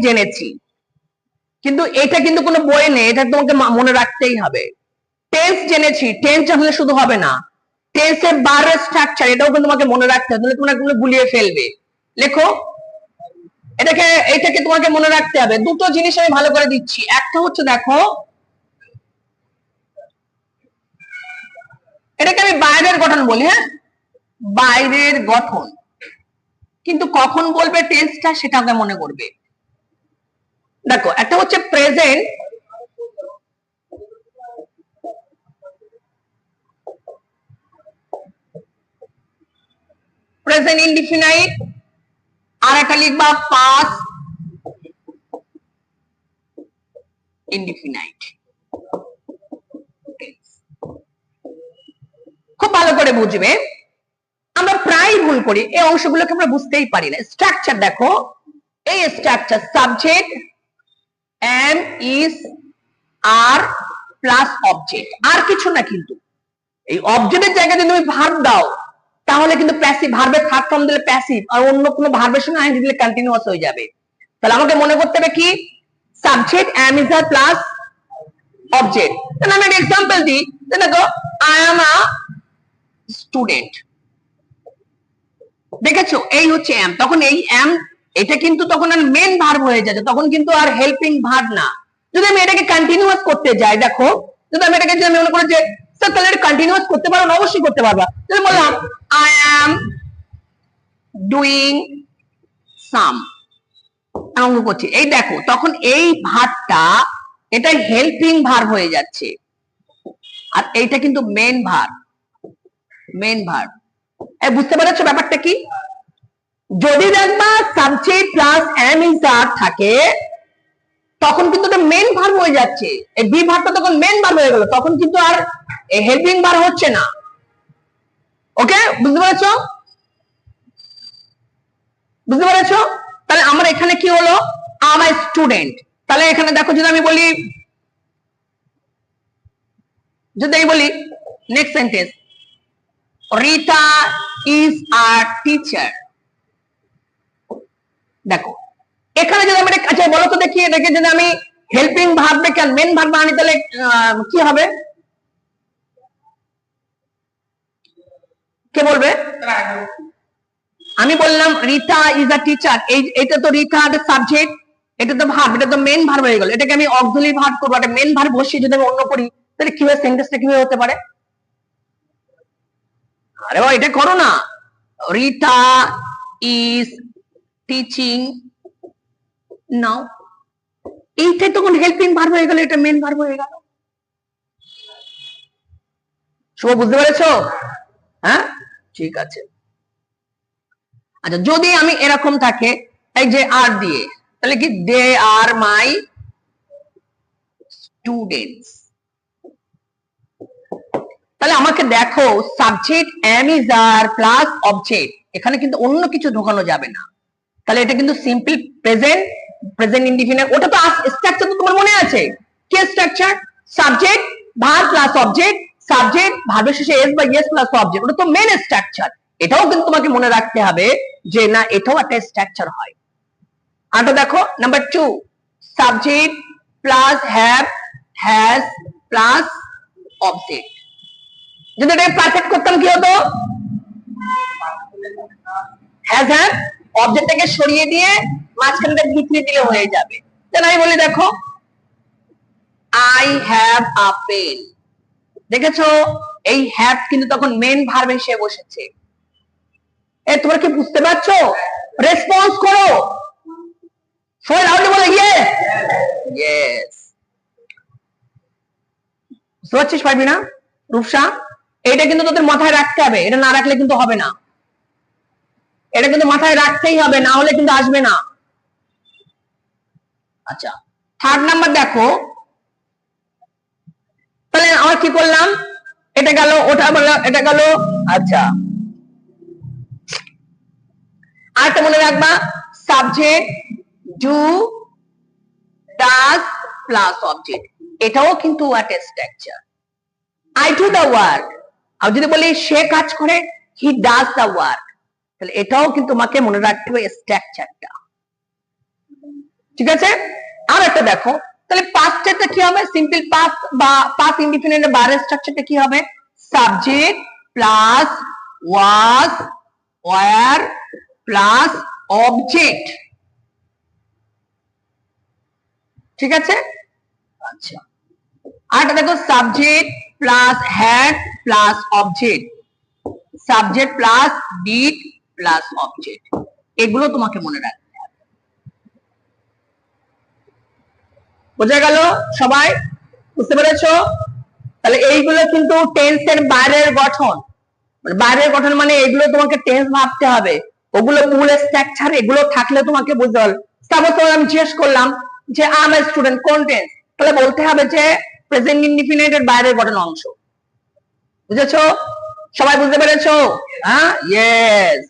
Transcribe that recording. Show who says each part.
Speaker 1: জেনেছি, কিন্তু এটা কিন্তু কোনো বই নেই, এটা তোমাকে মনে রাখতেই হবে। টেন্স জেনেছি, টেন্স জানলে শুধু হবে না, টেন্সের বারের স্ট্রাকচার এটাও কিন্তু তোমাকে মনে রাখতে হবে, তোমরা এগুলো গুলিয়ে ফেলবে। লেখো এটাকে তোমাকে মনে রাখতে হবে। দুটো জিনিস আমি ভালো করে দিচ্ছি, একটা হচ্ছে দেখো এটাকে আমি বাইরের গঠন বলি, হ্যাঁ বাইরের গঠন, কিন্তু কখন বলবে টেন্সটা সেটাকে মনে করবে। দেখো একটা হচ্ছে প্রেজেন্ট, প্রেজেন্ট ইনডিফিনাইট, আর একটা লিখবা পাস্ট ইনডিফিনাইট। খুব ভালো করে বুঝবে, আমরা প্রায় ভুল করি এই অংশগুলোকে, আমরা বুঝতেই পারি না। স্ট্রাকচার দেখো, এই structure subject am is are plus object, আর কিছু না। কিন্তু এই অবজেক্টের জায়গায় যদি তুমি ভার্ব দাও তাহলে কিন্তু প্যাসিভ, ভার্বের থার্ড ফর্ম দিলে প্যাসিভ, আর অন্য কোনো ভার্বের সঙ্গে আইএনজি দিলে কন্টিনিউয়াস হয়ে যাবে। তাহলে আমাকে মনে করতে হবে কি, subject am is are plus object. তাহলে আমি একটা এক্সাম্পল দিই, দেখো আই এম আ স্টুডেন্ট, দেখেছো এই হচ্ছে এম, তখন এই এম এটা কিন্তু তখন আর মেন ভার্ব হয়ে যাচ্ছে, তখন কিন্তু আর হেল্পিং ভার্ব না। যদি আমি এটাকে কন্টিনিউয়াস করতে যাই, দেখো যদি আমি এটাকে যদি মনে করি যে স্যার তাহলে এটা কন্টিনিউয়াস করতে পারো, অবশ্যই করতে পারবা। যদি বললাম আই অ্যাম ডুইং সাম, অঙ্ক করছি, এই দেখো তখন এই ভার্বটা এটা হেল্পিং ভার্ব হয়ে যাচ্ছে, আর এইটা কিন্তু মেন ভার্ব, মেন ভার্ব। বুঝতে পারছো ব্যাপারটা কি? যদি দেখবা সাবজেক্ট প্লাস এম ইজ আর থাকে তখন কিন্তু এটা মেন ভার্ব হয়ে যাচ্ছে, এই বি ভার্বটা তখন মেন ভার্ব হয়ে গেল, তখন কিন্তু আর হেল্পিং ভার্ব হচ্ছে না। ওকে, বুঝতে পেরেছো? বুঝতে পেরেছো? তাহলে আমার এখানে কি হলো, আম আ স্টুডেন্ট, তাহলে এখানে দেখো যদি আমি বলি, যদি আমি বলি next sentence, Rita is a teacher. দেখো এখানে যদি আমি, আচ্ছা বলো তো দেখি, এটাকে যদি আমি হেল্পিং ভার্ব রেখে মেন ভার্ব আনি তাহলে কি হবে? কে বলবে? আমি বললাম রিতা ইজ আ টিচার, এটা তো রিতা সাবজেক্ট, এটা তো ভার্ব, এটা তো মেন ভার্ব হয়ে গেল। এটাকে আমি অক্সিলারি ভার্ব করবো, এটা মেন ভার্ব বসিয়ে যদি আমি অন্য করি তাহলে কিভাবে সেন্টেন্সটা কিভাবে হতে পারে? আরে বাবা এটা করো না, রিতা ইজ টিচিং নাও, এইটাই তখন হেল্পিং ভার্ব হয়ে গেল, এটা মেন ভার্ব হয়ে গেল। সব বুঝতে পেরেছো? হ্যাঁ ঠিক আছে। আচ্ছা যদি আমি এরকম থাকে এই যে আর দিয়ে, তাহলে কি দে আর মাই স্টুডেন্টস। তাহলে আমাকে দেখো subject am is are plus object, এখানে কিন্তু অন্য কিছু ঢোকানো যাবে না, তাহলে এটা কিন্তু সিম্পল প্রেজেন্ট, প্রেজেন্ট ইনডিফিনিট। ওটা তো স্ট্রাকচার তো তোমার মনে আছে, কি structure? Subject verb plus object, subject ভার্বের শেষে এস বা ইএস প্লাস অবজেক্ট, ওটা তো মেন স্ট্রাকচার। এটাও কিন্তু তোমাকে মনে রাখতে হবে যে না এটাও একটা স্ট্রাকচার হয়। আরটা দেখো number 2, subject plus have has plus object. যদি এটা পারফেক্ট করতাম কি হতো, হ্যাজ হ্যাভ অবজেক্টটাকে সরিয়ে দিয়ে মাঝখানটা ভিতরে দিলে হয়ে যাবে। তাহলে আমি বলি দেখো আই হ্যাভ আ পেন, দেখেছো এই হ্যাভ কিন্তু তখন মেন ভার্ব হিসেবে বসেছে। তোমরা কি বুঝতে পারছো? রেসপন্স করো, সবাই লাউডলি বলো ইয়েস ইয়েস। বুঝতে পারছিস পারবি না রূপসা? এটা কিন্তু তোদের মাথায় রাখতে হবে, এটা না রাখলে কিন্তু হবে না, এটা কিন্তু মাথায় রাখতেই হবে, না হলে কিন্তু আসবে না। আচ্ছা থার্ড নাম্বার দেখো, তাহলে আমরা কি করলাম, এটা গেল ওটা বললাম এটা গেল। আচ্ছা আরেকটা মনে রাখবা, subject do does plus object, এটাও কিন্তু একটা structure. I do the work, আর যদি বলি সে কাজ করে হি ডাজ দা ওয়ার্ক, তাহলে এটাও কিন্তু তোমাকে মনে রাখতে হবে স্ট্রাকচারটা। ঠিক আছে। আর একটা দেখো, তাহলে পাস্টেরটা কি হবে? সিম্পল পাস্ট বা পাস্ট ইনডিফিনিট এর বারের স্ট্রাকচারটা কি হবে? Subject plus was, were plus object. ঠিক আছে। আচ্ছা, আরটা দেখো, subject plus had plus object, subject plus did plus object. এগুলো তোমাকে মনে রাখতে হবে। বোঝা গেল সবাই? বুঝতে পেরেছো? তাহলে এইগুলো কিন্তু টেন্সের বাইরের গঠন। বাইরের গঠন মানে এগুলো তোমাকে টেন্স ভাবতে হবে, ওগুলো মূল স্ট্রাকচার, এগুলো থাকলে তোমাকে বুঝতে হবে। সাপোজ তোমাকে আমি জিজ্ঞেস করলাম যে আই এম এ স্টুডেন্ট, কোন টেন্স? তাহলে বলতে হবে যে প্রেজেন্ট ইনডিফিনিট এর বাইরের গঠন অংশ। বুঝেছো? সবাই বুঝতে পেরেছো? হ্যাঁ, ইয়েস।